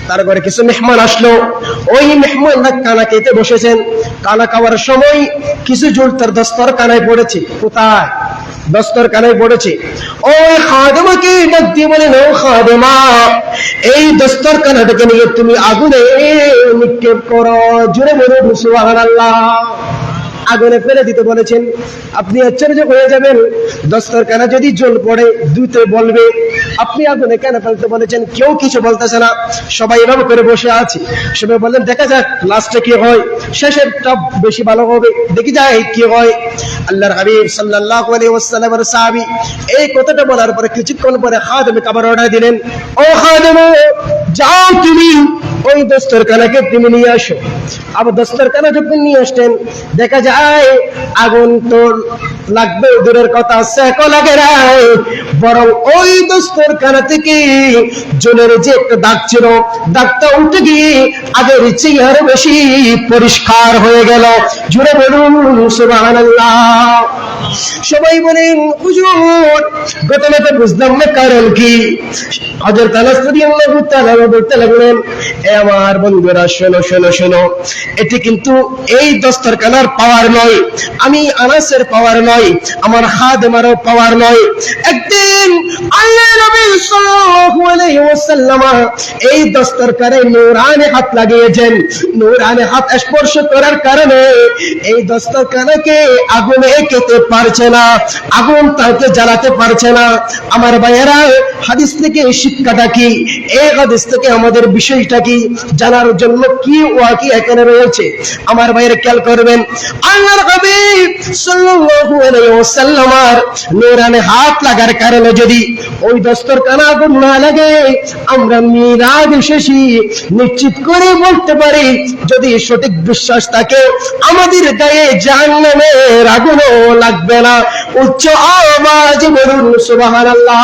তার ঘরে কিছু মেহমান আসলো। ওই মেহমানরা কানা খেতে বসেছেন। কানা খাওয়ার সময় কিছু ঝোল তার দস্তরখানায় পড়েছে। কোথায়? দস্তরখানায় পড়েছে। ওই খাদেমাকে ডাক দিয়ে বলেন, ও খাদেমা, এই দস্তরখানাটাকে নিয়ে তুমি আগুনে নিক্ষেপ করো। জোরে বলুন সুবহানাল্লাহ। আগুনে ফেলে দিতে বলেছেন। আপনি আশ্চর্য হয়ে যাবেন, দস্তরখানা যদি জল পড়ে দুতে বলবে, আপনি আগুনে কেন ফেলতে বলেছেন? কেউ কিছু বলতেছে না, সবাই এভাবে করে বসে আছে। সবাই বললেন, দেখা যাক লাস্টে কি হয়, শেষেরটা বেশি ভালো হবে, দেখি যায় কি হয়। আল্লাহর হাবিব সাল্লাল্লাহু আলাইহি ওয়াসাল্লামের সাহাবী এই কথাটা বলার পরে কিছুক্ষণ পরে খাদেমকে আবার অর্ডার দিলেন, ও খাদেম, যাও তুমি ওই দস্তরখানাকে তুমি নিয়ে আসো। আবার দস্তরখানা যখন নিয়ে আসতেন, দেখা যায় আগুন তো লাগবে দূরের কথা, সেকও লাগে না, বরং ওই দস্তরখানা থেকে জলের যে একটা দাগ ছিল, দাগটা উঠে গিয়ে আগের চেয়ে আরো বেশি পরিষ্কার হয়ে গেল। জুড়ে বলুন সুবহানাল্লাহ। সবাই বলেন, হুজুর ঘটনাটা বুঝলাম না, কারণ কি? হযরত আনাস রাদিয়াল্লাহু তাআলা বলতে লাগলেন, এ আমার বন্ধুরা, শোনো শোনো শোনো, এটি কিন্তু এই দস্তরখানার পাওয়ার নয়, আমি আনাসের পাওয়ার নয়, আমার খাদেমারও পাওয়ার নয়। একদিন আল্লাহর নবী সাল্লাল্লাহু আলাইহি ওয়াসাল্লাম এই দস্তরখানায় নূরানি হাত লাগিয়েছেন। নূরানি হাত স্পর্শ করার কারণে এই দস্তরখানাকে আগুনে খেতে পারছে না, আগুন তাকে জ্বালাতে পারছে না। আমার ভাইয়েরা, হাদিস থেকে শিক্ষাটা কি? এই হাদিস থেকে আমাদের বিষয়টা কি জানার জন্য কি ওয়াকি এখানে রয়েছে। আমার ভাইয়েরা খেয়াল করবেন, আল্লাহর হাবিব সাল্লাল্লাহু আলাইহি ওয়াসাল্লামের নূরানি হাত লাগার কারণে যদি ওই দস্তরখানা আগুন না লাগে, আমরা মিরাজ শেষে নিশ্চিত করে বলতে পারি, যদি সঠিক বিশ্বাস থাকে, আমাদের গায়ে জাহান্নামের আগুনও লাগবে না। উচ্চ আওয়াজে বলুন সুবহানাল্লাহ।